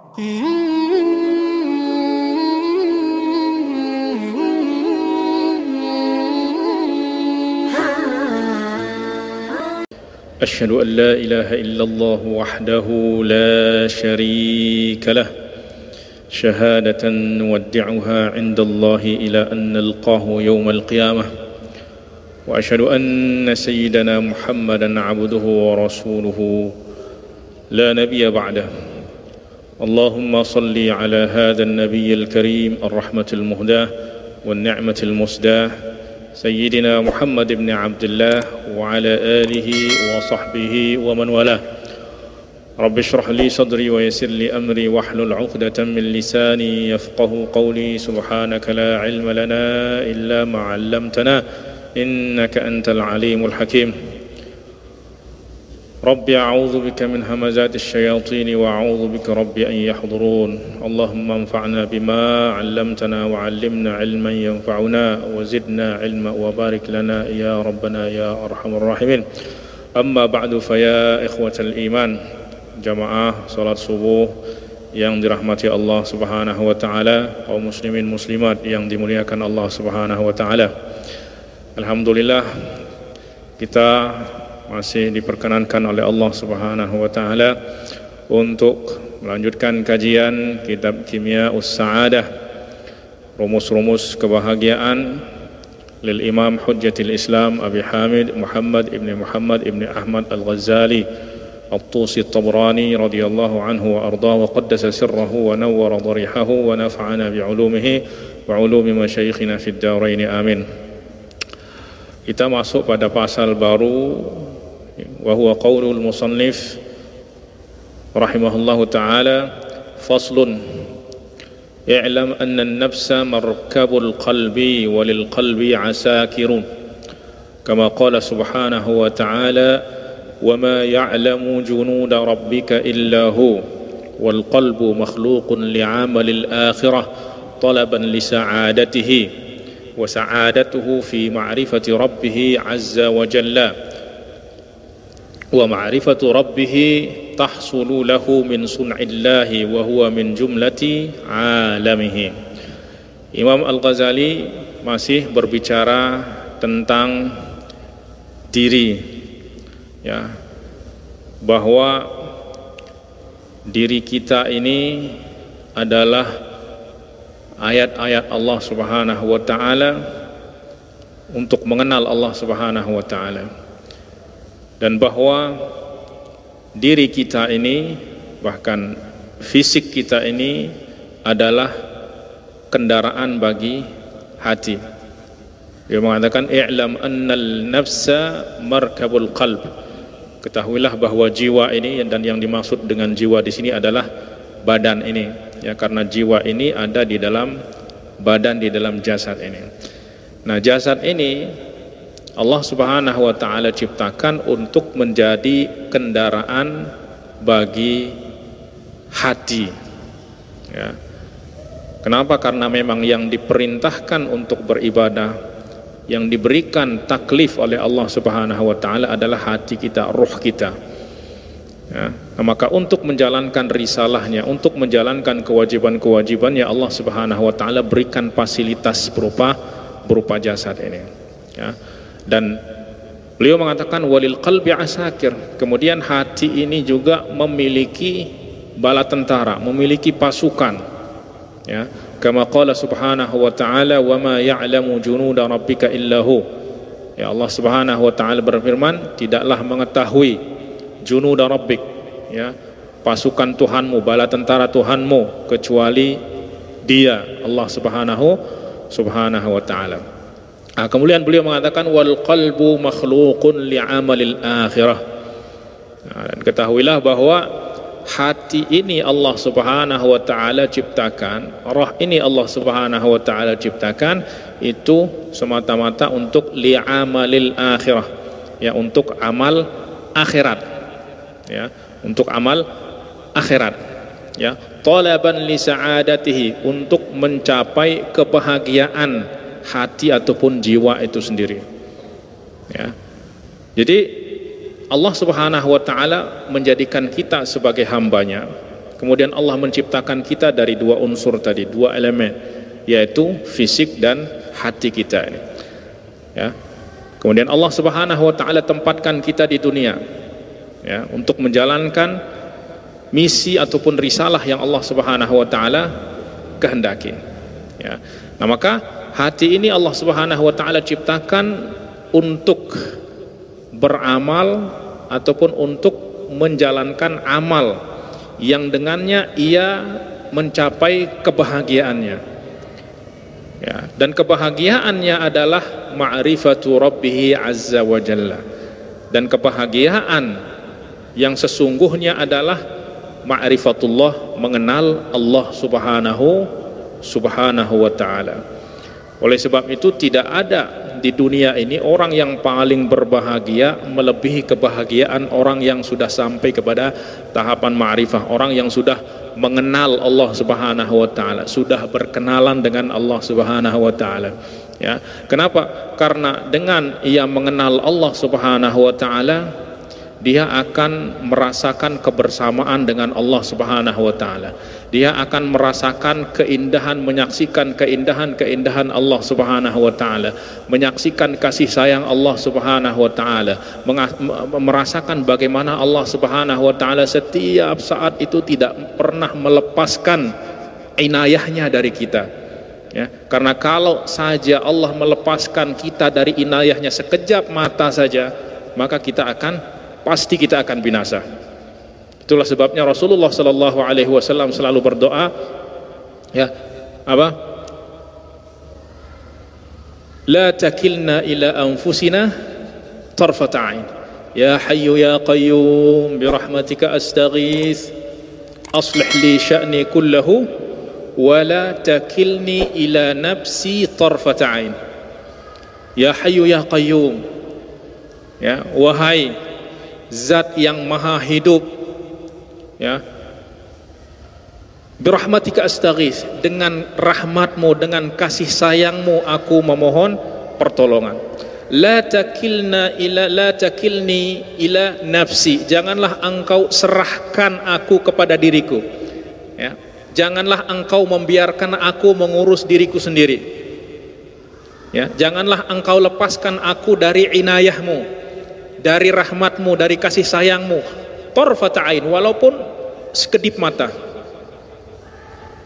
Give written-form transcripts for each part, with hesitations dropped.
أشهد أن لا إله إلا الله وحده لا شريك له شهادة نودعها عند الله إلى أن نلقاه يوم القيامة وأشهد أن سيدنا محمدا عبده ورسوله لا نبي بعده اللهم صل على هذا النبي الكريم الرحمة المهداة والنعمة المسداة سيدنا محمد بن عبد الله وعلى آله وصحبه ومن والاه رب اشرح لي صدري ويسر لي أمري واحلل عقدة من لساني يفقه قولي سبحانك لا علم لنا إلا ما علمتنا إنك أنت العليم الحكيم رب أعوذ بك من همزات الشياطين وأعوذ بك رب أن يحضرون اللهم انفعنا بما علمتنا وعلمنا علما ينفعنا وزدنا علما وبارك لنا يا ربنا يا أرحم الراحمين أما بعد فيا إخوة الإيمان jamaah salat subuh yang dirahmati Allah Subhanahu wa taala, kaum muslimin muslimat yang dimuliakan Allah Subhanahu wa taala. Alhamdulillah kita masih diperkenankan oleh Allah Subhanahu wa taala untuk melanjutkan kajian kitab Kimya'us Sa'adah, rumus-rumus kebahagiaan lil Imam Hujjatul Islam Abi Hamid Muhammad ibn Ahmad Al-Ghazali الطوسي الطبراني رضي الله عنه وأرضاه وقدس سره ونور ضريحه ونفعنا بعلومه وعلوم مشايخنا في الدارين آمين. Kita masuk pada pasal baru wa huwa qaulul musannif rahimahullahu taala faslun i'lam anna an-nafsa markabul qalbi walil qalbi asakirun kama qala subhanahu wa ta'ala وما يعلم جنود ربك إلا هو والقلب مخلوق لعمل الآخرة طلبا لسعادته وسعادته في معرفة ربه عز وجل ومعرفة ربه تحصل له من صنع الله وهو من جملة عالمه. Imam Al-Ghazali masih berbicara tentang diri, ya, bahwa diri kita ini adalah ayat-ayat Allah Subhanahu wa taala untuk mengenal Allah Subhanahu wa taala, dan bahwa diri kita ini, bahkan fisik kita ini adalah kendaraan bagi hati. Dia mengatakan i'lam annal nafsa markabul qalb. Ketahuilah bahwa jiwa ini, dan yang dimaksud dengan jiwa di sini adalah badan ini, ya, karena jiwa ini ada di dalam badan, di dalam jasad ini. Nah, jasad ini Allah Subhanahu wa taala ciptakan untuk menjadi kendaraan bagi hati, ya. Kenapa? Karena memang yang diperintahkan untuk beribadah, yang diberikan taklif oleh Allah Subhanahu wa taala adalah hati kita, ruh kita, ya. Nah, maka untuk menjalankan risalahnya, untuk menjalankan kewajiban-kewajibannya, Allah Subhanahu wa taala berikan fasilitas berupa jasad ini, ya. Dan beliau mengatakan walil qalbi asakir. Kemudian hati ini juga memiliki bala tentara, memiliki pasukan, ya. Kama qala subhanahu wa ta'ala wa ma ya'lamu junuda rabbika illahu. Ya, Allah Subhanahu wa taala berfirman, tidaklah mengetahui junuda rabbik, ya, pasukan Tuhanmu, bala tentara Tuhanmu, kecuali Dia, Allah Subhanahu wa taala. Nah, kemudian beliau mengatakan wal qalbu makhluqun li'amalil akhirah. Nah, dan ketahuilah bahwa hati ini Allah Subhanahu wa taala ciptakan, roh ini Allah Subhanahu wa taala ciptakan itu semata-mata untuk li'amalil akhirah, ya, untuk amal akhirat, ya, untuk amal akhirat, ya, talaban li sa'adatihi, untuk mencapai kebahagiaan hati ataupun jiwa itu sendiri, ya. Jadi Allah Subhanahu wa taala menjadikan kita sebagai hambanya, Kemudian Allah menciptakan kita dari dua unsur tadi, dua elemen, yaitu fisik dan hati kita ini. Ya. Kemudian Allah Subhanahu wa taala tempatkan kita di dunia, ya, untuk menjalankan misi ataupun risalah yang Allah Subhanahu wa taala kehendaki. Ya. Nah, maka hati ini Allah Subhanahu wa taala ciptakan untuk beramal ataupun untuk menjalankan amal yang dengannya ia mencapai kebahagiaannya. Ya, dan kebahagiaannya adalah ma'rifatu rabbih azza wa jalla. Dan kebahagiaan yang sesungguhnya adalah ma'rifatullah, mengenal Allah subhanahu wa ta'ala. Oleh sebab itu tidak ada di dunia ini orang yang paling berbahagia melebihi kebahagiaan orang yang sudah sampai kepada tahapan ma'rifah, orang yang sudah mengenal Allah Subhanahu wa taala, sudah berkenalan dengan Allah Subhanahu wa taala. Ya. Kenapa? Karena dengan ia mengenal Allah Subhanahu wa taala, dia akan merasakan kebersamaan dengan Allah Subhanahu wa taala. Dia akan merasakan keindahan, menyaksikan keindahan Allah Subhanahu wa taala, menyaksikan kasih sayang Allah Subhanahu wa taala, merasakan bagaimana Allah Subhanahu wa taala setiap saat itu tidak pernah melepaskan inayahnya dari kita. Ya, karena kalau saja Allah melepaskan kita dari inayahnya sekejap mata saja, maka pasti kita akan binasa. Itulah sebabnya Rasulullah sallallahu alaihi wasallam selalu berdoa, ya, apa? La takilna ila anfusina tarfat ain. Ya hayyu ya qayyum bi rahmatika astaghits. Aslih li sya'ni kullahu wa la takilni ila nafsi tarfat ain. Ya hayyu ya qayyum. Ya, wahai Zat yang maha hidup, ya, birahmatika astaghits, dengan rahmatmu, dengan kasih sayangmu aku memohon pertolongan. La takilni ila nafsi, janganlah engkau serahkan aku kepada diriku, ya. Janganlah engkau membiarkan aku mengurus diriku sendiri, ya. Janganlah engkau lepaskan aku dari inayahmu, dari rahmatmu, dari kasih sayangmu, tarfat ain, walaupun sekedip mata.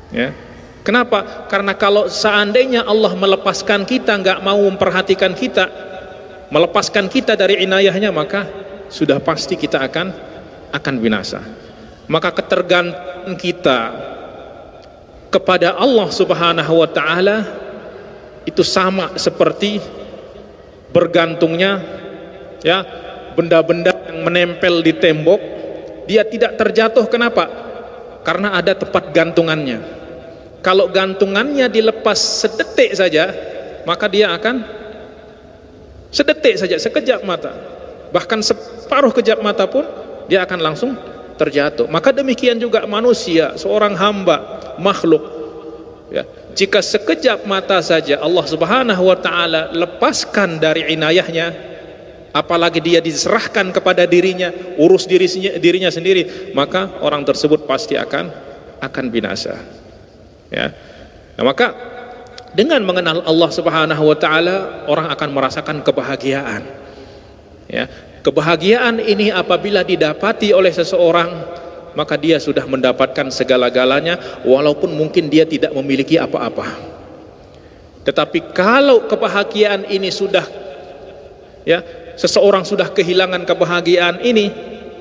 Ya. Kenapa? Karena kalau seandainya Allah melepaskan kita, nggak mau memperhatikan kita, melepaskan kita dari inayahnya, maka sudah pasti kita akan binasa. Maka ketergantungan kita kepada Allah Subhanahu wa taala itu sama seperti bergantungnya, ya, benda-benda yang menempel di tembok, dia tidak terjatuh. Kenapa? Karena ada tempat gantungannya. Kalau gantungannya dilepas sedetik saja, maka dia akan sedetik saja, sekejap mata, bahkan separuh kejap mata pun dia akan langsung terjatuh. Maka demikian juga manusia, seorang hamba, makhluk, ya, jika sekejap mata saja Allah Subhanahu wa taala lepaskan dari inayahnya, apalagi dia diserahkan kepada dirinya, urus dirinya sendiri, maka orang tersebut pasti akan binasa. Ya. Nah, maka dengan mengenal Allah Subhanahu wa taala, orang akan merasakan kebahagiaan. Ya. Kebahagiaan ini apabila didapati oleh seseorang, maka dia sudah mendapatkan segala-galanya, walaupun mungkin dia tidak memiliki apa-apa. Tetapi kalau kebahagiaan ini sudah, ya, seseorang sudah kehilangan kebahagiaan ini,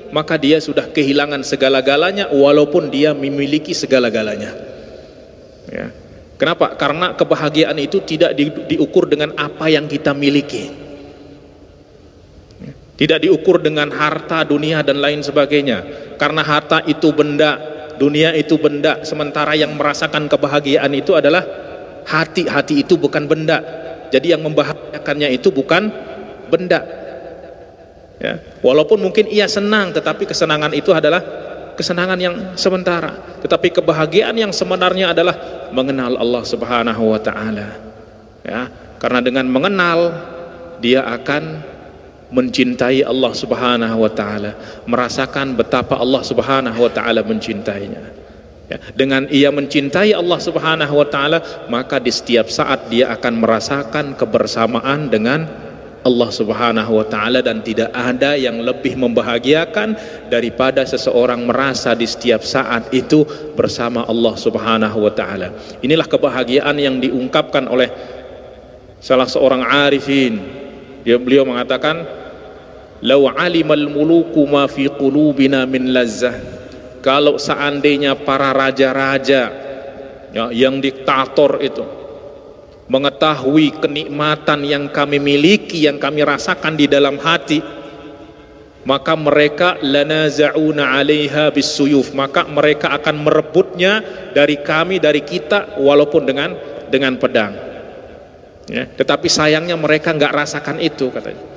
maka dia sudah kehilangan segala-galanya walaupun dia memiliki segala-galanya. Ya. Kenapa? Karena kebahagiaan itu tidak diukur dengan apa yang kita miliki, tidak diukur dengan harta, dunia dan lain sebagainya. Karena harta itu benda, dunia itu benda, sementara yang merasakan kebahagiaan itu adalah hati. Hati itu bukan benda. Jadi yang membahagiakannya itu bukan benda. Ya, walaupun mungkin ia senang, tetapi kesenangan itu adalah kesenangan yang sementara. Tetapi kebahagiaan yang sebenarnya adalah mengenal Allah Subhanahu wa taala. Ya, karena dengan mengenal dia akan mencintai Allah Subhanahu wa taala, merasakan betapa Allah Subhanahu wa taala mencintainya. Ya, dengan ia mencintai Allah Subhanahu wa taala, maka di setiap saat dia akan merasakan kebersamaan dengan Allah Subhanahu wa taala, dan tidak ada yang lebih membahagiakan daripada seseorang merasa di setiap saat itu bersama Allah Subhanahu wa taala. Inilah kebahagiaan yang diungkapkan oleh salah seorang arifin. Beliau mengatakan, "Lau alimal muluku ma fi qulubina min lazzah." Kalau seandainya para raja-raja, ya, yang diktator itu mengetahui kenikmatan yang kami miliki, yang kami rasakan di dalam hati, maka mereka lanaza'una 'alaiha bisuyuf, maka mereka akan merebutnya dari kami, dari kita, walaupun dengan pedang. Ya, tetapi sayangnya mereka nggak rasakan itu, katanya.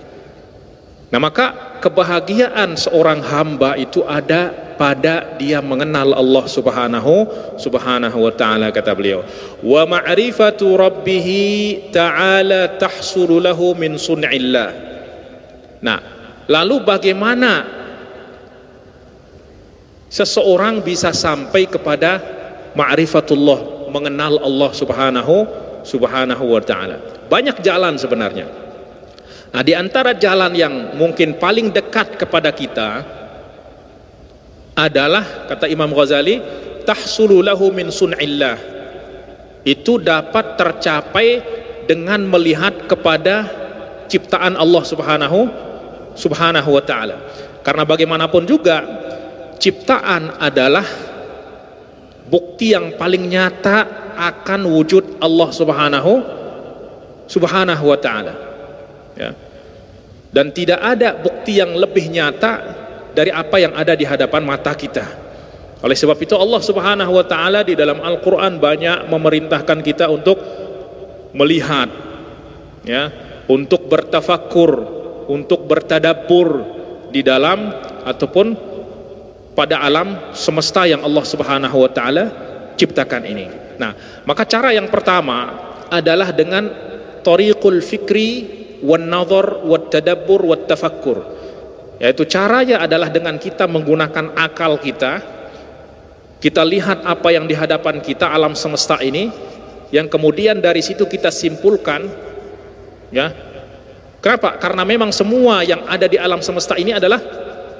Nah, maka kebahagiaan seorang hamba itu ada pada dia mengenal Allah Subhanahu wa ta'ala, kata beliau. Wa ma'rifatu rabbih ta'ala tahsulu lahu min sun'illah. Nah, lalu bagaimana seseorang bisa sampai kepada ma'rifatullah, mengenal Allah Subhanahu wa ta'ala? Banyak jalan sebenarnya. Nah, di antara jalan yang mungkin paling dekat kepada kita adalah, kata Imam Ghazali, tahsulu lahu min sun'illah. Itu dapat tercapai dengan melihat kepada ciptaan Allah Subhanahu wa ta'ala. Karena bagaimanapun juga ciptaan adalah bukti yang paling nyata akan wujud Allah Subhanahu wa ta'ala. Ya. Dan tidak ada bukti yang lebih nyata dari apa yang ada di hadapan mata kita. Oleh sebab itu Allah Subhanahu wa ta'ala di dalam Al-Quran banyak memerintahkan kita untuk melihat, ya, untuk bertafakkur, untuk bertadabbur di dalam ataupun pada alam semesta yang Allah Subhanahu wa ta'ala ciptakan ini. Nah, maka cara yang pertama adalah dengan thariqul fikri wan nazar wat tadabbur wat tafakkur, yaitu caranya adalah dengan kita menggunakan akal kita lihat apa yang di hadapan kita, alam semesta ini, yang kemudian dari situ kita simpulkan, ya. Kenapa? Karena memang semua yang ada di alam semesta ini adalah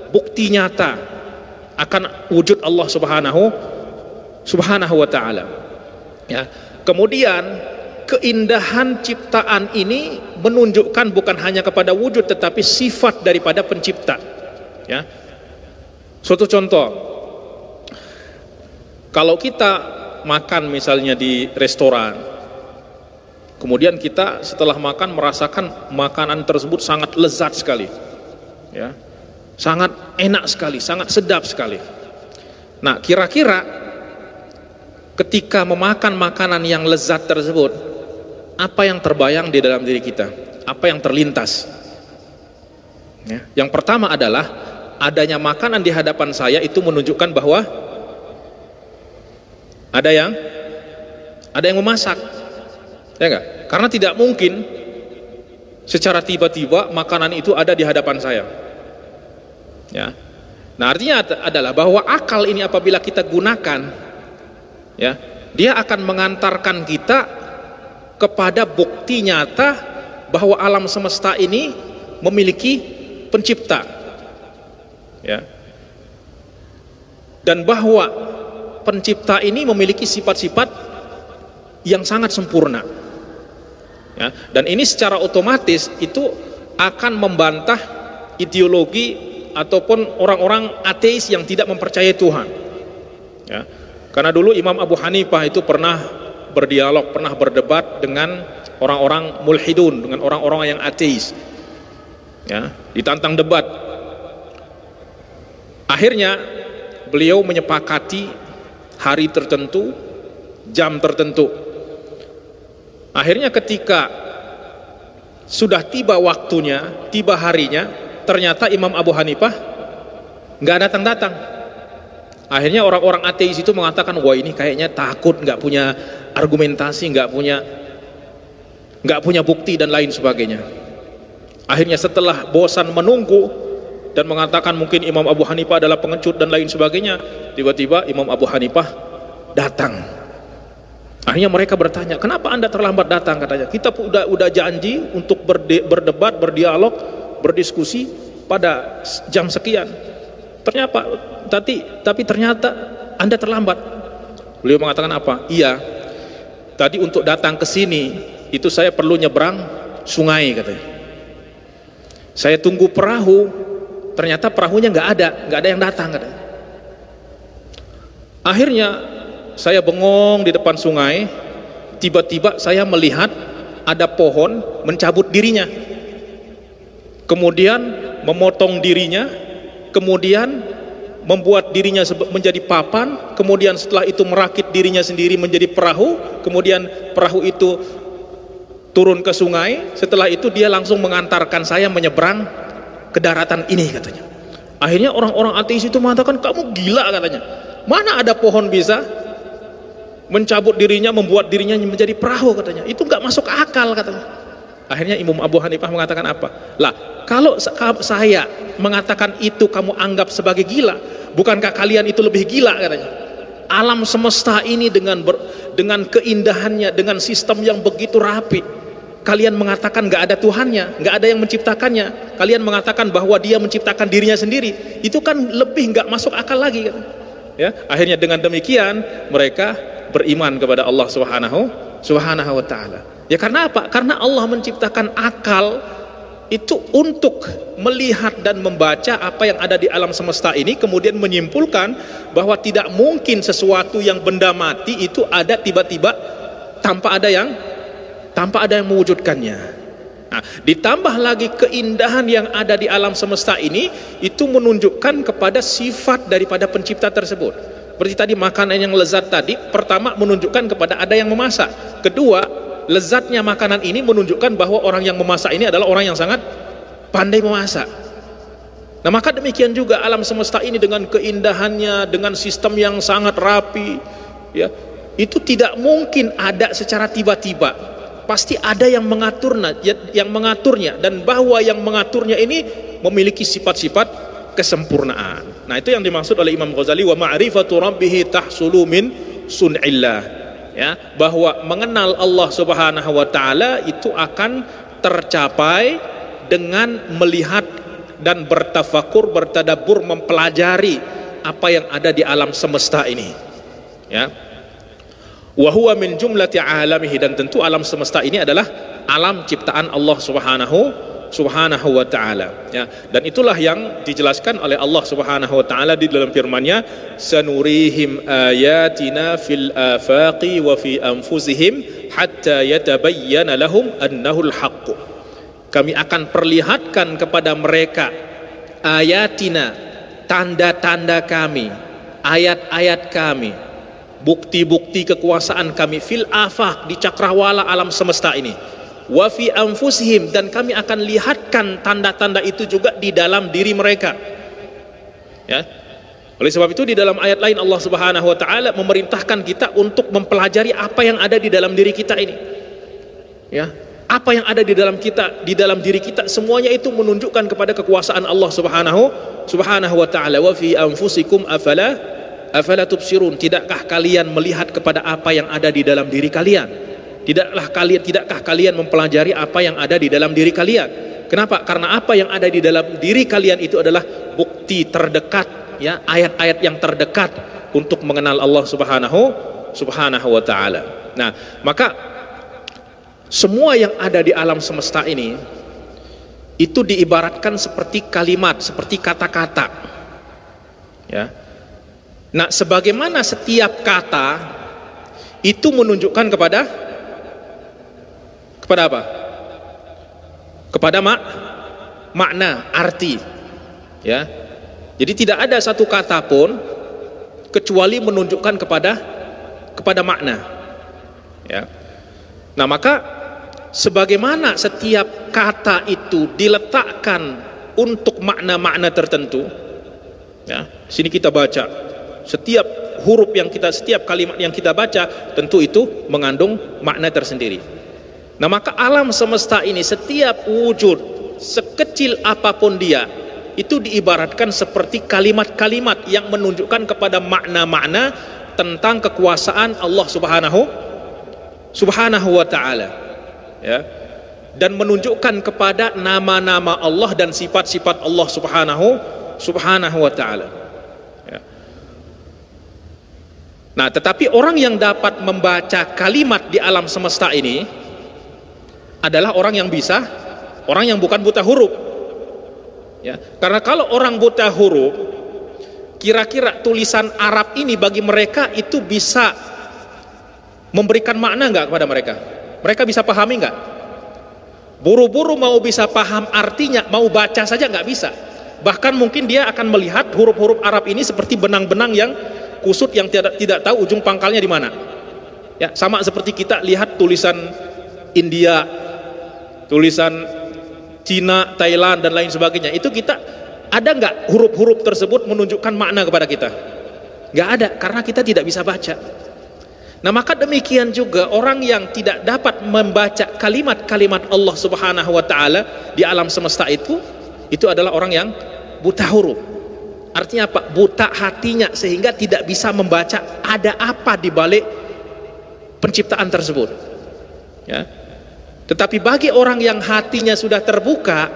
bukti nyata akan wujud Allah Subhanahu wa ta'ala, ya. Kemudian keindahan ciptaan ini menunjukkan bukan hanya kepada wujud tetapi sifat daripada pencipta, ya. Suatu contoh, kalau kita makan misalnya di restoran, kemudian kita setelah makan merasakan makanan tersebut sangat lezat sekali, ya, sangat enak sekali, sangat sedap sekali. Nah, kira-kira ketika memakan makanan yang lezat tersebut, apa yang terbayang di dalam diri kita? Apa yang terlintas? Ya. Yang pertama adalah adanya makanan di hadapan saya itu menunjukkan bahwa ada yang memasak, ya enggak? Karena tidak mungkin secara tiba-tiba makanan itu ada di hadapan saya. Ya. Nah, artinya adalah bahwa akal ini apabila kita gunakan, ya, dia akan mengantarkan kita kepada bukti nyata bahwa alam semesta ini memiliki pencipta, ya, dan bahwa pencipta ini memiliki sifat-sifat yang sangat sempurna, ya. Dan ini secara otomatis itu akan membantah ideologi ataupun orang-orang ateis yang tidak mempercayai Tuhan, ya. Karena dulu Imam Abu Hanifah itu pernah berdialog, pernah berdebat dengan orang-orang mulhidun, dengan orang-orang yang ateis, ya, ditantang debat. Akhirnya beliau menyepakati hari tertentu, jam tertentu. Akhirnya ketika sudah tiba waktunya, tiba harinya, ternyata Imam Abu Hanifah nggak datang-datang. Akhirnya orang-orang ateis itu mengatakan, wah ini kayaknya takut, nggak punya argumentasi, nggak punya bukti dan lain sebagainya. Akhirnya setelah bosan menunggu dan mengatakan mungkin Imam Abu Hanifah adalah pengecut dan lain sebagainya, tiba-tiba Imam Abu Hanifah datang. Akhirnya mereka bertanya, kenapa Anda terlambat datang? Katanya, kita udah janji untuk berdebat, berdialog, berdiskusi pada jam sekian. Tapi ternyata Anda terlambat. Beliau mengatakan apa? Iya, tadi untuk datang ke sini itu saya perlu nyebrang sungai katanya. Saya tunggu perahu, ternyata perahunya nggak ada yang datang katanya. Akhirnya saya bengong di depan sungai, tiba-tiba saya melihat ada pohon mencabut dirinya, kemudian memotong dirinya, kemudian membuat dirinya menjadi papan, kemudian setelah itu merakit dirinya sendiri menjadi perahu, kemudian perahu itu turun ke sungai, setelah itu dia langsung mengantarkan saya menyeberang ke daratan ini katanya. Akhirnya orang-orang ateis itu mengatakan, kamu gila katanya, mana ada pohon bisa mencabut dirinya, membuat dirinya menjadi perahu katanya, itu nggak masuk akal katanya. Akhirnya Imam Abu Hanifah mengatakan apa? Lah, kalau saya mengatakan itu kamu anggap sebagai gila, bukankah kalian itu lebih gila katanya? Alam semesta ini dengan keindahannya, dengan sistem yang begitu rapi, kalian mengatakan nggak ada Tuhannya, nggak ada yang menciptakannya, kalian mengatakan bahwa dia menciptakan dirinya sendiri, itu kan lebih nggak masuk akal lagi katanya. Ya, akhirnya dengan demikian mereka beriman kepada Allah Subhanahu wa ta'ala. Ya karena apa? Karena Allah menciptakan akal itu untuk melihat dan membaca apa yang ada di alam semesta ini, kemudian menyimpulkan bahwa tidak mungkin sesuatu yang benda mati itu ada tiba-tiba tanpa ada yang mewujudkannya. Nah, ditambah lagi keindahan yang ada di alam semesta ini, itu menunjukkan kepada sifat daripada pencipta tersebut. Seperti tadi makanan yang lezat tadi, pertama menunjukkan kepada ada yang memasak. Kedua, lezatnya makanan ini menunjukkan bahwa orang yang memasak ini adalah orang yang sangat pandai memasak. Nah, maka demikian juga alam semesta ini dengan keindahannya, dengan sistem yang sangat rapi, ya, itu tidak mungkin ada secara tiba-tiba. Pasti ada yang mengaturnya, dan bahwa yang mengaturnya ini memiliki sifat-sifat kesempurnaan. Nah, itu yang dimaksud oleh Imam Ghazali, wa ma'rifatu rabbih tahsulu min sun'illah, ya, bahwa mengenal Allah Subhanahu wa taala itu akan tercapai dengan melihat dan bertafakur, bertadabbur, mempelajari apa yang ada di alam semesta ini, ya. Wa huwa min jumlati alamihi, dan tentu alam semesta ini adalah alam ciptaan Allah Subhanahu wa ta'ala, ya. Dan itulah yang dijelaskan oleh Allah Subhanahu wa ta'ala di dalam firman-Nya, sanurihim ayatina fil afaqi wa fi anfusihim hatta yatabayyana lahum annahul haqq. Kami akan perlihatkan kepada mereka ayatina, tanda-tanda kami, ayat-ayat kami, bukti-bukti kekuasaan kami, fil afaq, di cakrawala alam semesta ini, wa fi anfusihim, dan kami akan lihatkan tanda-tanda itu juga di dalam diri mereka, ya. Oleh sebab itu di dalam ayat lain Allah Subhanahu wa taala memerintahkan kita untuk mempelajari apa yang ada di dalam diri kita ini, ya. Apa yang ada di dalam diri kita, semuanya itu menunjukkan kepada kekuasaan Allah Subhanahu wa taala. Wa fi anfusikum afala tubsirun, tidakkah kalian melihat kepada apa yang ada di dalam diri kalian? Tidakkah kalian mempelajari apa yang ada di dalam diri kalian? Kenapa? Karena apa yang ada di dalam diri kalian itu adalah bukti terdekat, ya, ayat-ayat yang terdekat untuk mengenal Allah Subhanahu wa taala. Nah, maka semua yang ada di alam semesta ini itu diibaratkan seperti kalimat, seperti kata-kata, ya. Nah, sebagaimana setiap kata itu menunjukkan kepada apa? Kepada makna, arti, ya. Jadi tidak ada satu kata pun kecuali menunjukkan kepada makna, ya. Nah, maka sebagaimana setiap kata itu diletakkan untuk makna-makna tertentu, ya. Sini kita baca, setiap huruf setiap kalimat yang kita baca tentu itu mengandung makna tersendiri. Nah, maka alam semesta ini setiap wujud sekecil apapun dia itu diibaratkan seperti kalimat-kalimat yang menunjukkan kepada makna-makna tentang kekuasaan Allah Subhanahu wa ta'ala, ya, dan menunjukkan kepada nama-nama Allah dan sifat-sifat Allah Subhanahu wa ta'ala, ya. Nah, tetapi orang yang dapat membaca kalimat di alam semesta ini adalah orang yang bukan buta huruf, ya. Karena kalau orang buta huruf, kira-kira tulisan Arab ini bagi mereka itu bisa memberikan makna nggak kepada mereka? Mereka bisa pahami nggak? Buru-buru mau bisa paham artinya, mau baca saja nggak bisa. Bahkan mungkin dia akan melihat huruf-huruf Arab ini seperti benang-benang yang kusut yang tidak tahu ujung pangkalnya di mana. Ya, sama seperti kita lihat tulisan India, tulisan Cina, Thailand dan lain sebagainya. Itu kita ada nggak huruf-huruf tersebut menunjukkan makna kepada kita? Nggak ada, karena kita tidak bisa baca. Nah, maka demikian juga orang yang tidak dapat membaca kalimat-kalimat Allah Subhanahu wa ta'ala di alam semesta itu adalah orang yang buta huruf. Artinya apa? Buta hatinya, sehingga tidak bisa membaca ada apa di balik penciptaan tersebut, ya. Tetapi bagi orang yang hatinya sudah terbuka,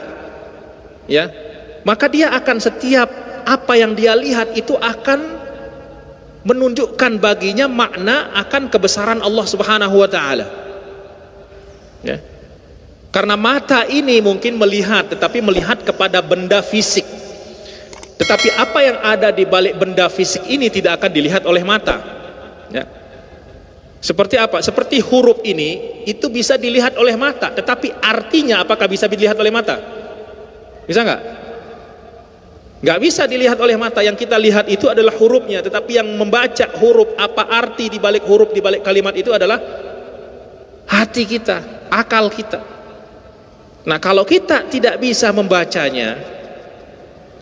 ya, maka dia akan setiap apa yang dia lihat itu akan menunjukkan baginya makna akan kebesaran Allah Subhanahu wa ta'ala, ya. Karena mata ini mungkin melihat, tetapi melihat kepada benda fisik, tetapi apa yang ada di balik benda fisik ini tidak akan dilihat oleh mata, ya. Seperti apa? Seperti huruf ini itu bisa dilihat oleh mata, tetapi artinya apakah bisa dilihat oleh mata? Bisa nggak? Nggak bisa dilihat oleh mata. Yang kita lihat itu adalah hurufnya, tetapi yang membaca huruf, apa arti di balik huruf, di balik kalimat itu adalah hati kita, akal kita. Nah, kalau kita tidak bisa membacanya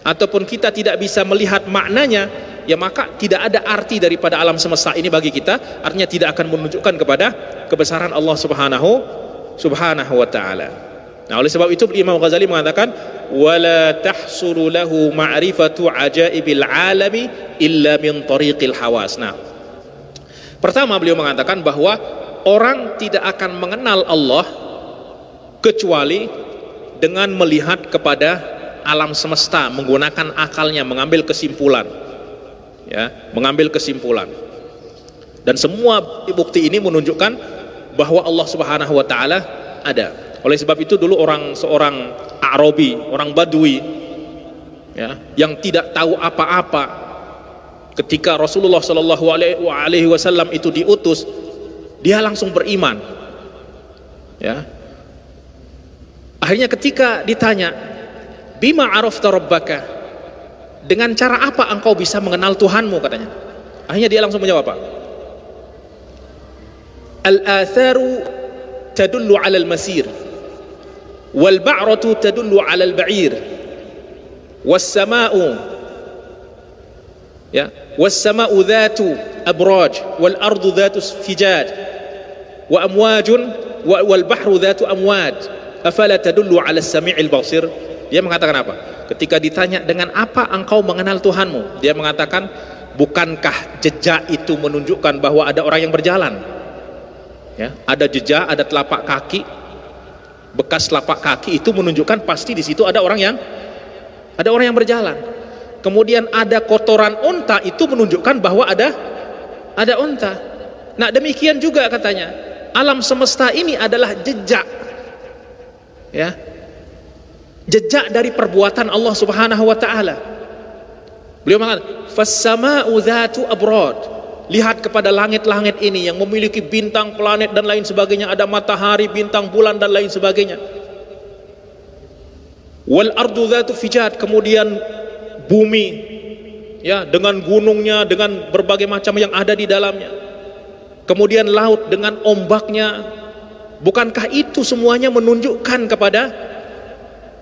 ataupun kita tidak bisa melihat maknanya, ya maka tidak ada arti daripada alam semesta ini bagi kita. Artinya tidak akan menunjukkan kepada kebesaran Allah Subhanahu wa ta'ala. Nah, oleh sebab itu Imam Ghazali mengatakan, wala tahsulu lahu ma'rifatu ajaibil alami illa min tariqil hawas. Nah, pertama beliau mengatakan bahwa orang tidak akan mengenal Allah kecuali dengan melihat kepada alam semesta, menggunakan akalnya, mengambil kesimpulan, ya, mengambil kesimpulan. Dan semua bukti ini menunjukkan bahwa Allah Subhanahu wa ta'ala ada. Oleh sebab itu dulu seorang Arabi, orang Badui, ya, yang tidak tahu apa-apa, ketika Rasulullah Shallallahu Alaihi Wasallam itu diutus, dia langsung beriman, ya. Akhirnya ketika ditanya, bima arafta rabbaka, dengan cara apa engkau bisa mengenal Tuhanmu, katanya. Akhirnya dia langsung menjawab apa? Al-atharu tadullu 'ala al-masir, wal ba'ratu tadullu 'ala al-ba'ir, was sama'u, ya, was sama'u dhatu abraj, wal ardu dhatu fijaj, wa amwajun wal bahru dhatu amwaj, afala tadullu 'ala as-sami'il basir. Dia mengatakan apa? Ketika ditanya dengan apa engkau mengenal Tuhanmu, dia mengatakan, bukankah jejak itu menunjukkan bahwa ada orang yang berjalan? Ya, ada jejak, ada telapak kaki, bekas telapak kaki itu menunjukkan pasti di situ ada orang yang berjalan. Kemudian ada kotoran unta, itu menunjukkan bahwa ada unta. Nah, demikian juga katanya, alam semesta ini adalah jejak, ya, jejak dari perbuatan Allah Subhanahu wa ta'ala. Beliau mengatakan, fas-sama'u dhatu abrad, lihat kepada langit-langit ini yang memiliki bintang, planet dan lain sebagainya, ada matahari, bintang, bulan dan lain sebagainya. Wal ardu dhatu fijad, kemudian bumi, ya, dengan gunungnya, dengan berbagai macam yang ada di dalamnya. Kemudian laut dengan ombaknya. Bukankah itu semuanya menunjukkan kepada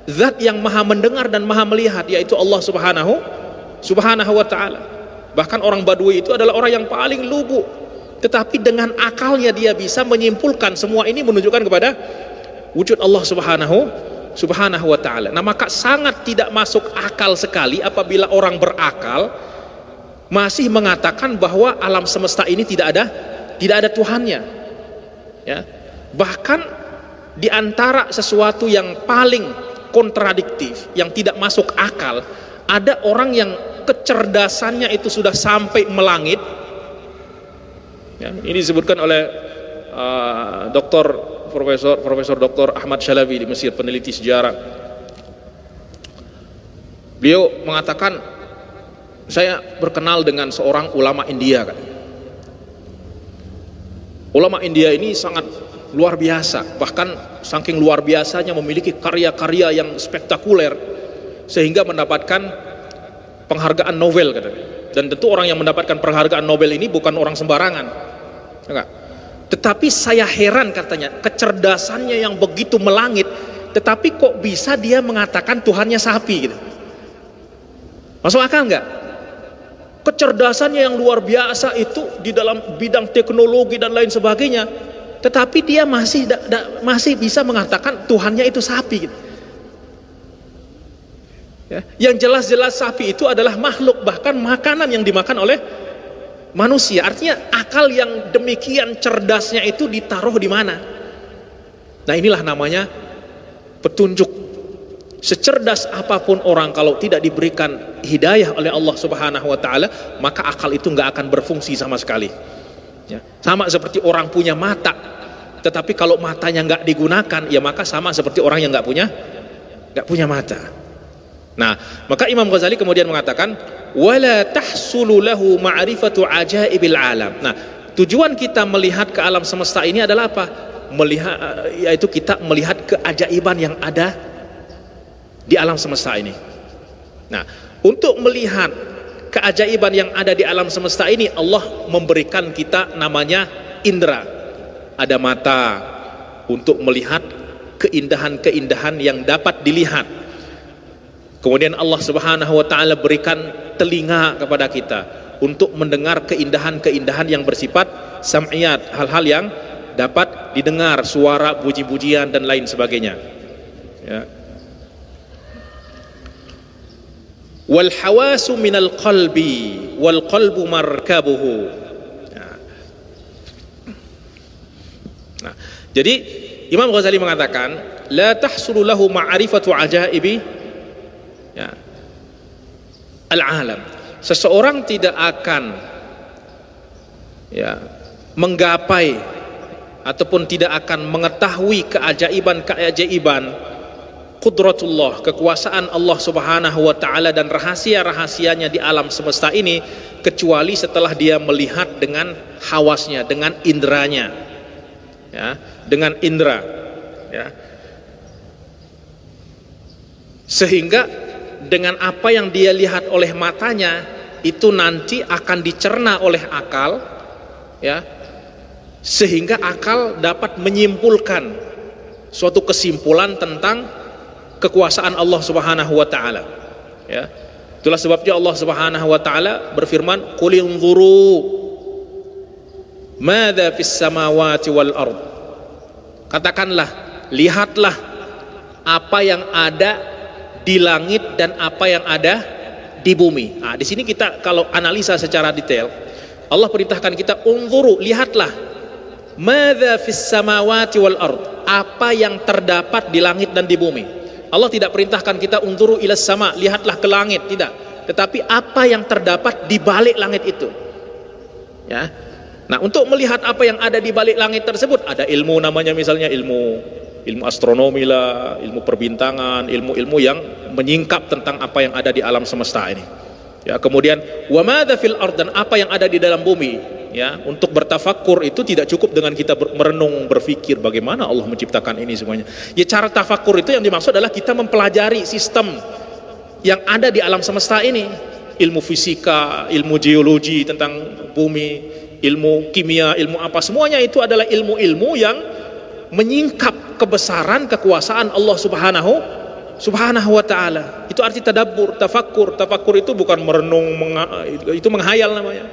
Zat yang maha mendengar dan maha melihat, yaitu Allah Subhanahu wa ta'ala. Bahkan orang Badui itu adalah orang yang paling lugu, tetapi dengan akalnya dia bisa menyimpulkan semua ini menunjukkan kepada wujud Allah Subhanahu wa ta'ala. Nah, maka sangat tidak masuk akal sekali apabila orang berakal masih mengatakan bahwa alam semesta ini tidak ada Tuhannya, ya. Bahkan di antara sesuatu yang paling kontradiktif, yang tidak masuk akal, ada orang yang kecerdasannya itu sudah sampai melangit, ya. Ini disebutkan oleh Profesor Dr. Ahmad Shalabi di Mesir, peneliti sejarah. Beliau mengatakan, saya berkenal dengan seorang ulama India, kan. Ulama India ini sangat luar biasa, bahkan saking luar biasanya memiliki karya-karya yang spektakuler sehingga mendapatkan penghargaan Nobel, katanya. Dan tentu orang yang mendapatkan penghargaan Nobel ini bukan orang sembarangan, enggak. Tetapi saya heran, katanya, kecerdasannya yang begitu melangit, tetapi kok bisa dia mengatakan Tuhannya sapi, gitu. Masuk akal enggak? Kecerdasannya yang luar biasa itu di dalam bidang teknologi dan lain sebagainya, tetapi dia masih bisa mengatakan Tuhannya itu sapi, gitu. Ya, yang jelas-jelas sapi itu adalah makhluk, bahkan makanan yang dimakan oleh manusia. Artinya akal yang demikian cerdasnya itu ditaruh di mana? Nah, inilah namanya petunjuk. Secerdas apapun orang, kalau tidak diberikan hidayah oleh Allah Subhanahu wa taala, maka akal itu nggak akan berfungsi sama sekali, ya. Sama seperti orang punya mata, tetapi kalau matanya nggak digunakan, ya maka sama seperti orang yang nggak punya mata. Nah, maka Imam Ghazali kemudian mengatakan, wala tahsulu lahu ma'rifatu ajaibil alam. Nah, tujuan kita melihat ke alam semesta ini adalah apa? Yaitu kita melihat keajaiban yang ada di alam semesta ini. Nah, untuk melihat keajaiban yang ada di alam semesta ini, Allah memberikan kita namanya indera. Ada mata untuk melihat keindahan-keindahan yang dapat dilihat. Kemudian Allah Subhanahu wa taala berikan telinga kepada kita untuk mendengar keindahan-keindahan yang bersifat sam'iyat, hal-hal yang dapat didengar, suara, puji-pujian dan lain sebagainya, ya. Wal hawasu minal qalbi wal qalbu markabuhu. Nah, jadi Imam Ghazali mengatakan, la tahsulu lahu ma'rifatu ajaibi, ya, al-alam. Seseorang tidak akan, ya, menggapai ataupun tidak akan mengetahui keajaiban qudratullah, kekuasaan Allah Subhanahu wa taala dan rahasia-rahasianya di alam semesta ini, kecuali setelah dia melihat dengan hawasnya, dengan inderanya, ya, dengan indera, ya. Sehingga dengan apa yang dia lihat oleh matanya itu nanti akan dicerna oleh akal, ya, sehingga akal dapat menyimpulkan suatu kesimpulan tentang kekuasaan Allah Subhanahu wa taala, ya. Itulah sebabnya Allah Subhanahu wa taala berfirman, qul inzuru madza fis samawati wal ard. Katakanlah, lihatlah apa yang ada di langit dan apa yang ada di bumi. Nah, di sini kita kalau analisa secara detail, Allah perintahkan kita unzuru, lihatlah, madza fis samawati wal ard, apa yang terdapat di langit dan di bumi. Allah tidak perintahkan kita unzuru ilas sama, lihatlah ke langit, tidak. Tetapi apa yang terdapat di balik langit itu, ya. Nah, untuk melihat apa yang ada di balik langit tersebut, ada ilmu namanya, misalnya ilmu astronomi lah, ilmu perbintangan, ilmu-ilmu yang menyingkap tentang apa yang ada di alam semesta ini, ya. Kemudian wa madza fil ard, dan apa yang ada di dalam bumi, ya. Untuk bertafakkur itu tidak cukup dengan kita merenung, berpikir bagaimana Allah menciptakan ini semuanya. Ya, cara tafakkur itu yang dimaksud adalah kita mempelajari sistem yang ada di alam semesta ini, ilmu fisika, ilmu geologi tentang bumi, ilmu kimia, ilmu apa, semuanya itu adalah ilmu-ilmu yang menyingkap kebesaran kekuasaan Allah Subhanahu wa taala. Itu arti tadabbur, tafakkur. Tafakkur itu bukan merenung, itu menghayal namanya.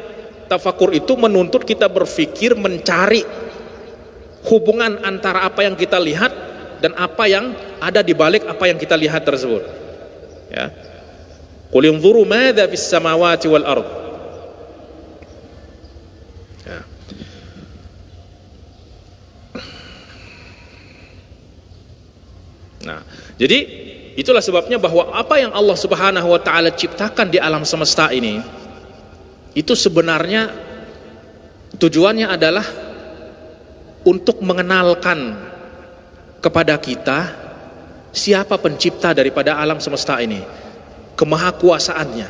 Tafakkur itu menuntut kita berpikir, mencari hubungan antara apa yang kita lihat dan apa yang ada di balik apa yang kita lihat tersebut, ya. Qul inzuru madza fis samawati wal ard. Nah, jadi itulah sebabnya bahwa apa yang Allah Subhanahu wa taala ciptakan di alam semesta ini itu sebenarnya tujuannya adalah untuk mengenalkan kepada kita siapa pencipta daripada alam semesta ini, kemahakuasaannya,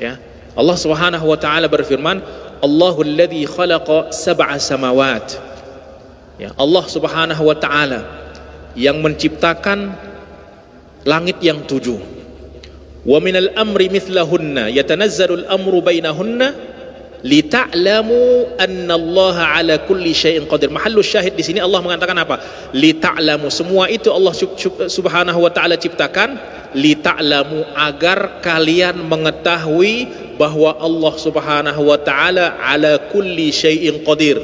ya. Allah Subhanahu wa taala berfirman, Allahul ladzi khalaqa sab'a samawat. Ya, Allah Subhanahu wa taala yang menciptakan langit yang 7. Wa minal amri mithlahunna yatanazzalul amru bainahunna lita'lamu annallaha ala kulli syai'in qadir. Mahallus syahid di sini Allah mengatakan apa? Lita'lamu, semua itu Allah Subhanahu wa taala ciptakan lita'lamu, agar kalian mengetahui bahwa Allah Subhanahu wa taala ala kulli syai'in qadir,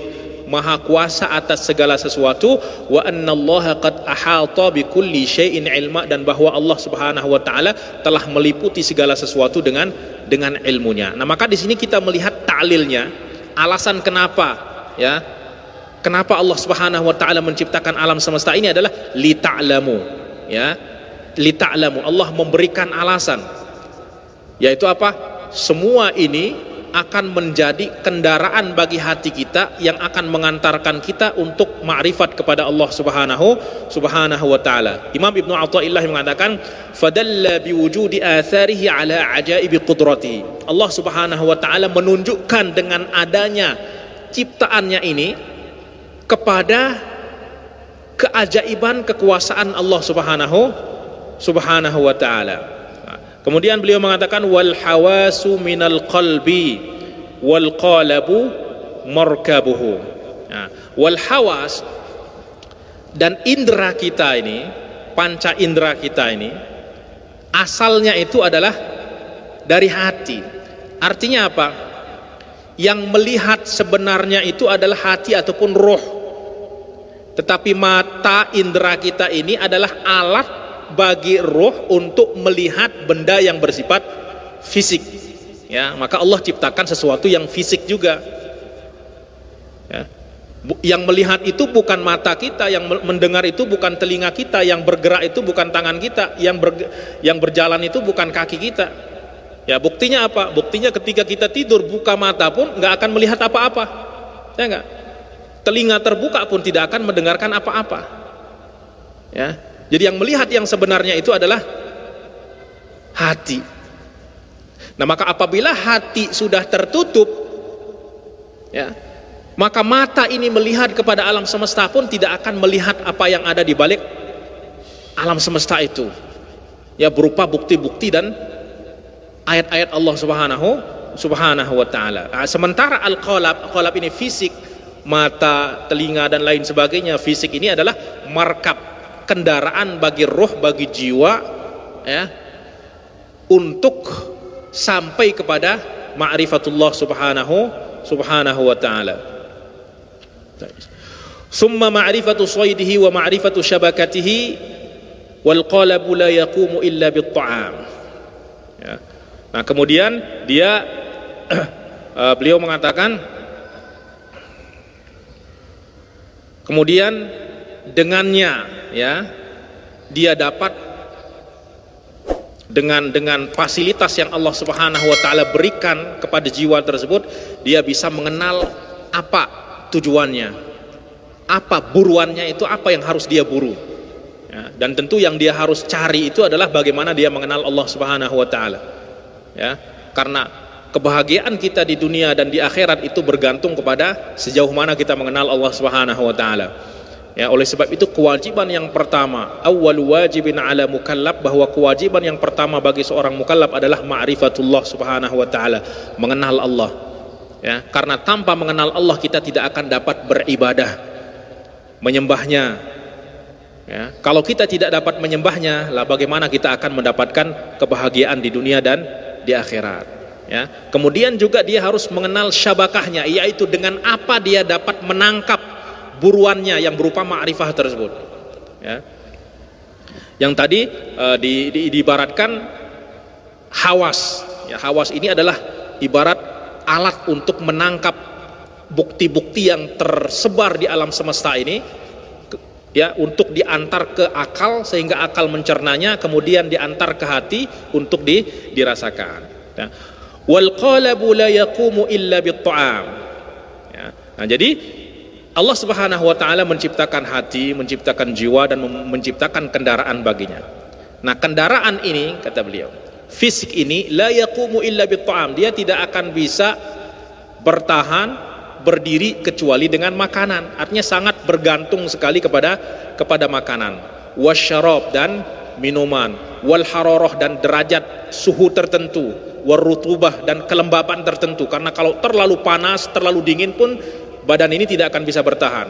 maha kuasa atas segala sesuatu, wa annallaha qad ahata bi kulli syai'in ilma, dan bahwa Allah Subhanahu wa taala telah meliputi segala sesuatu dengan ilmunya. Nah, maka di sini kita melihat ta'lilnya, alasan kenapa, ya, kenapa Allah Subhanahu wa taala menciptakan alam semesta ini adalah li ta'lamu, ya, li ta'lamu. Allah memberikan alasan, yaitu apa? Semua ini akan menjadi kendaraan bagi hati kita yang akan mengantarkan kita untuk ma'rifat kepada Allah Subhanahu wa taala. Imam Ibnu Athaillah mengatakan, fadalla biwujudi atharihi ala ajaibi qudrati. Allah Subhanahu wa taala menunjukkan dengan adanya ciptaannya ini kepada keajaiban kekuasaan Allah Subhanahu wa taala. Kemudian beliau mengatakan, wal hawasu minal qalbi wal qalabu markabuhu. Nah, wal hawas, dan indera kita ini, panca indera kita ini, asalnya itu adalah dari hati. Artinya apa? Yang melihat sebenarnya itu adalah hati ataupun roh. Tetapi mata indera kita ini adalah alat bagi roh untuk melihat benda yang bersifat fisik, ya. Maka Allah ciptakan sesuatu yang fisik juga, ya. Yang melihat itu bukan mata kita, yang mendengar itu bukan telinga kita, yang bergerak itu bukan tangan kita, yang berjalan itu bukan kaki kita, ya. Buktinya apa? Buktinya ketika kita tidur, buka mata pun nggak akan melihat apa-apa, ya nggak? Telinga terbuka pun tidak akan mendengarkan apa-apa, ya. Jadi yang melihat yang sebenarnya itu adalah hati. Nah, maka apabila hati sudah tertutup, ya, maka mata ini melihat kepada alam semesta pun tidak akan melihat apa yang ada di balik alam semesta itu, ya, berupa bukti-bukti dan ayat-ayat Allah Subhanahu wa taala. Sementara al-qalab ini fisik, mata, telinga dan lain sebagainya, fisik ini adalah markab, kendaraan bagi roh, bagi jiwa, ya, untuk sampai kepada ma'rifatullah subhanahu wa ta'ala. Summa ma'rifatu saydihi wa ma'rifatu syabakatihi wal qalabu la yaqumu illa bit ta'am, ya. Nah, kemudian dia beliau mengatakan, kemudian dengannya, ya, dia dapat dengan fasilitas yang Allah Subhanahu wa taala berikan kepada jiwa tersebut, dia bisa mengenal apa tujuannya, apa buruannya itu, apa yang harus dia buru, ya. Dan tentu yang dia harus cari itu adalah bagaimana dia mengenal Allah Subhanahu wa taala, ya. Karena kebahagiaan kita di dunia dan di akhirat itu bergantung kepada sejauh mana kita mengenal Allah Subhanahu wa taala. Ya, oleh sebab itu kewajiban yang pertama, awwal wajibin ala mukallaf, bahwa kewajiban yang pertama bagi seorang mukallaf adalah ma'rifatullah Subhanahu wa taala, mengenal Allah, ya. Karena tanpa mengenal Allah kita tidak akan dapat beribadah, menyembahnya, ya. Kalau kita tidak dapat menyembahnya, lah bagaimana kita akan mendapatkan kebahagiaan di dunia dan di akhirat, ya. Kemudian juga dia harus mengenal syabakahnya, yaitu dengan apa dia dapat menangkap buruannya yang berupa ma'rifah tersebut, ya. Yang tadi diibaratkan hawas, ya. Hawas ini adalah ibarat alat untuk menangkap bukti-bukti yang tersebar di alam semesta ini, ya, untuk diantar ke akal sehingga akal mencernanya, kemudian diantar ke hati untuk dirasakan. Ya. Wal qalabu la yaqumu illa bit ta'am. Ya. Nah, jadi Allah Subhanahu wa taala menciptakan hati, menciptakan jiwa, dan menciptakan kendaraan baginya. Nah, kendaraan ini, kata beliau, fisik ini la yaqumu illa bit ta'am, dia tidak akan bisa bertahan, berdiri kecuali dengan makanan. Artinya sangat bergantung sekali kepada makanan. Wasyarab, dan minuman. Wal hararah, dan derajat suhu tertentu. Warutubah, dan kelembapan tertentu. Karena kalau terlalu panas, terlalu dingin pun badan ini tidak akan bisa bertahan.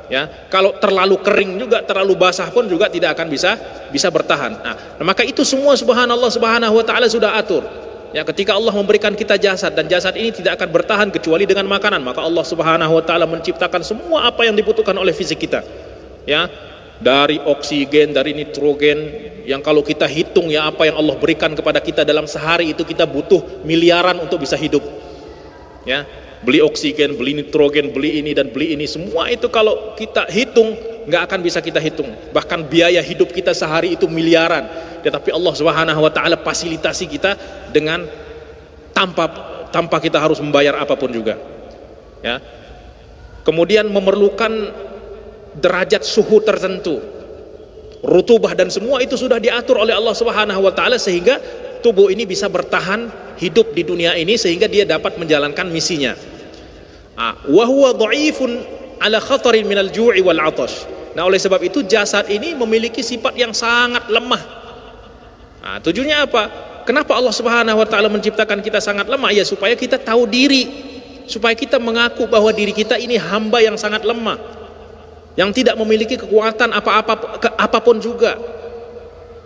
Ya, kalau terlalu kering juga, terlalu basah pun juga tidak akan bisa bertahan. Nah, maka itu semua subhanallah subhanahu wa ta'ala sudah atur. Ya, ketika Allah memberikan kita jasad, dan jasad ini tidak akan bertahan kecuali dengan makanan, maka Allah Subhanahu wa taala menciptakan semua apa yang dibutuhkan oleh fisik kita. Ya, dari oksigen, dari nitrogen, yang kalau kita hitung ya apa yang Allah berikan kepada kita dalam sehari itu kita butuh miliaran untuk bisa hidup. Ya, beli oksigen, beli nitrogen, beli ini dan beli ini, semua itu kalau kita hitung nggak akan bisa kita hitung. Bahkan biaya hidup kita sehari itu miliaran, tetapi Allah Subhanahu wa taala fasilitasi kita dengan tanpa kita harus membayar apapun juga. Ya. Kemudian memerlukan derajat suhu tertentu, rutubah, dan semua itu sudah diatur oleh Allah Subhanahu wa taala sehingga tubuh ini bisa bertahan hidup di dunia ini sehingga dia dapat menjalankan misinya. Wa huwa dhaifun ala khatarin minal ju'i wal 'atash. Nah, oleh sebab itu jasad ini memiliki sifat yang sangat lemah. Nah, tujuannya apa? Kenapa Allah Subhanahu wa taala menciptakan kita sangat lemah? Ya, supaya kita tahu diri, supaya kita mengaku bahwa diri kita ini hamba yang sangat lemah, yang tidak memiliki kekuatan apapun juga,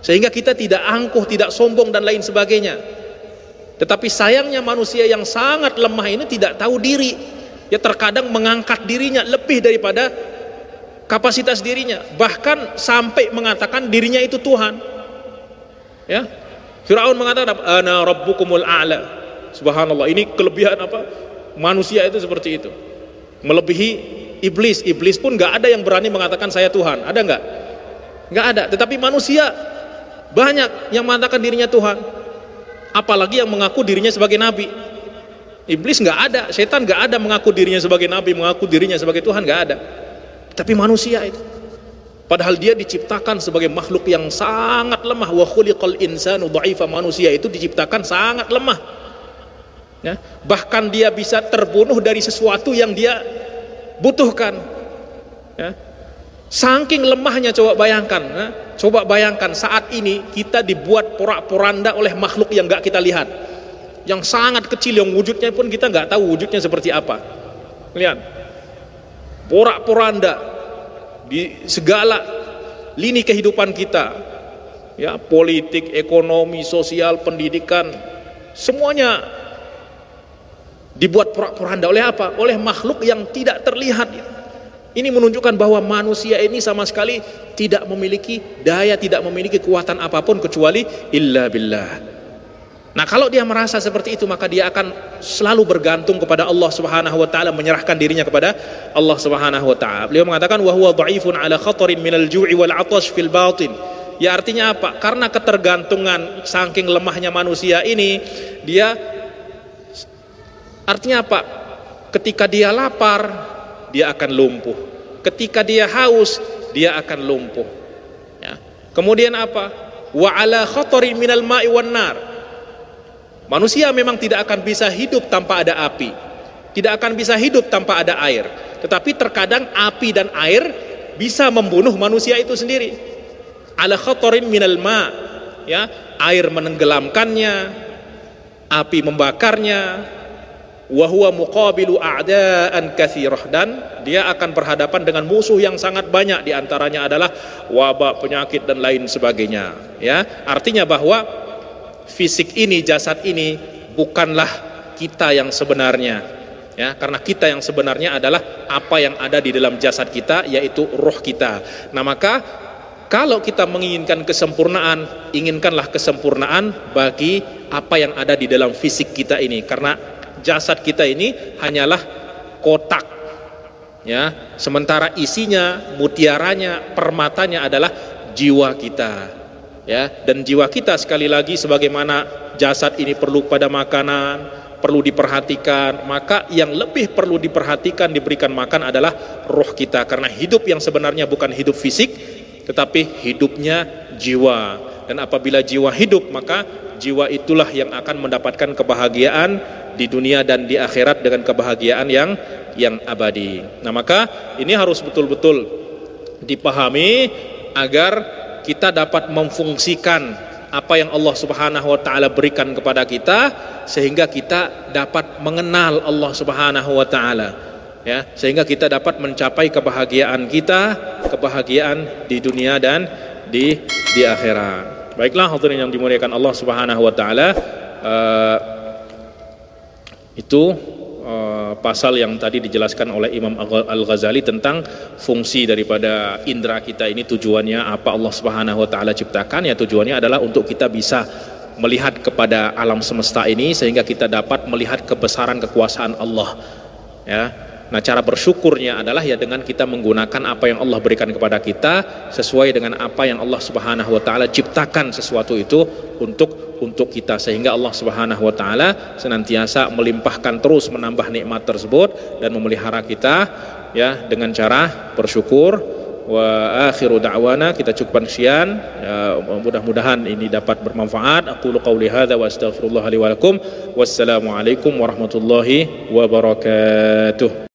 sehingga kita tidak angkuh, tidak sombong dan lain sebagainya. Tetapi sayangnya manusia yang sangat lemah ini tidak tahu diri. Ya, terkadang mengangkat dirinya lebih daripada kapasitas dirinya, bahkan sampai mengatakan dirinya itu Tuhan. Ya, Firaun mengatakan ana rabbukumul a'la. Subhanallah, ini kelebihan apa? Manusia itu seperti itu, melebihi iblis. Iblis pun nggak ada yang berani mengatakan saya Tuhan, ada nggak? Nggak ada. Tetapi manusia banyak yang mengatakan dirinya Tuhan, apalagi yang mengaku dirinya sebagai nabi. Iblis nggak ada, setan nggak ada mengaku dirinya sebagai nabi, mengaku dirinya sebagai Tuhan, nggak ada. Tapi manusia itu, padahal dia diciptakan sebagai makhluk yang sangat lemah. Wa khuliqal insanu dha'ifa, manusia itu diciptakan sangat lemah. Ya, bahkan dia bisa terbunuh dari sesuatu yang dia butuhkan. Ya, saking lemahnya, coba bayangkan. Ya, coba bayangkan saat ini kita dibuat porak-poranda oleh makhluk yang nggak kita lihat, yang sangat kecil, yang wujudnya pun kita nggak tahu wujudnya seperti apa. Lihat, porak-poranda di segala lini kehidupan kita, ya, politik, ekonomi, sosial, pendidikan, semuanya dibuat porak-poranda oleh apa? Oleh makhluk yang tidak terlihat. Ini menunjukkan bahwa manusia ini sama sekali tidak memiliki daya, tidak memiliki kekuatan apapun kecuali illa billah. Nah, kalau dia merasa seperti itu, maka dia akan selalu bergantung kepada Allah Subhanahu wa taala, menyerahkan dirinya kepada Allah Subhanahu wa taala. Beliau mengatakan wa huwa dhaifun ala khatarin minal ju'i wal 'atash fil batin. Ya, artinya apa? Karena ketergantungan saking lemahnya manusia ini, dia artinya apa? Ketika dia lapar, dia akan lumpuh. Ketika dia haus, dia akan lumpuh. Ya. Kemudian apa? Wa ala khatarin minal ma'i wan nar. Manusia memang tidak akan bisa hidup tanpa ada api, tidak akan bisa hidup tanpa ada air. Tetapi terkadang api dan air bisa membunuh manusia itu sendiri. Ala khatarin minal ma, ya, air menenggelamkannya, api membakarnya. Wa huwa muqabilu a'da'an katsirah, dan dia akan berhadapan dengan musuh yang sangat banyak, di antaranya adalah wabak, penyakit dan lain sebagainya. Ya, artinya bahwa fisik ini, jasad ini bukanlah kita yang sebenarnya, ya, karena kita yang sebenarnya adalah apa yang ada di dalam jasad kita, yaitu roh kita. Nah, maka kalau kita menginginkan kesempurnaan, inginkanlah kesempurnaan bagi apa yang ada di dalam fisik kita ini, karena jasad kita ini hanyalah kotak, Ya, sementara isinya, mutiaranya, permatanya adalah jiwa kita. Ya, dan jiwa kita sekali lagi sebagaimana jasad ini perlu pada makanan, perlu diperhatikan, maka yang lebih perlu diperhatikan, diberikan makan adalah roh kita, karena hidup yang sebenarnya bukan hidup fisik tetapi hidupnya jiwa. Dan apabila jiwa hidup, maka jiwa itulah yang akan mendapatkan kebahagiaan di dunia dan di akhirat dengan kebahagiaan yang abadi. Nah, maka ini harus betul-betul dipahami agar kita dapat memfungsikan apa yang Allah Subhanahu wa taala berikan kepada kita, sehingga kita dapat mengenal Allah Subhanahu wa taala, ya, sehingga kita dapat mencapai kebahagiaan kita, kebahagiaan di dunia dan di akhirat. Baiklah hadirin yang dimuliakan Allah Subhanahu wa taala, itu pasal yang tadi dijelaskan oleh Imam Al-Ghazali tentang fungsi daripada indera kita ini, tujuannya apa Allah Subhanahu wa taala ciptakan. Ya, tujuannya adalah untuk kita bisa melihat kepada alam semesta ini sehingga kita dapat melihat kebesaran kekuasaan Allah. Ya. Nah, cara bersyukurnya adalah ya dengan kita menggunakan apa yang Allah berikan kepada kita sesuai dengan apa yang Allah Subhanahu wa taala ciptakan sesuatu itu untuk kita, sehingga Allah Subhanahu wa taala senantiasa melimpahkan terus menambah nikmat tersebut dan memelihara kita ya dengan cara bersyukur. Wa akhiru da'wana, kita cukupkan sekian, ya, mudah-mudahan ini dapat bermanfaat. Aqulu qauli hadza wa astaghfirullah li wa lakum. Wassalamu alaikum warahmatullahi wabarakatuh.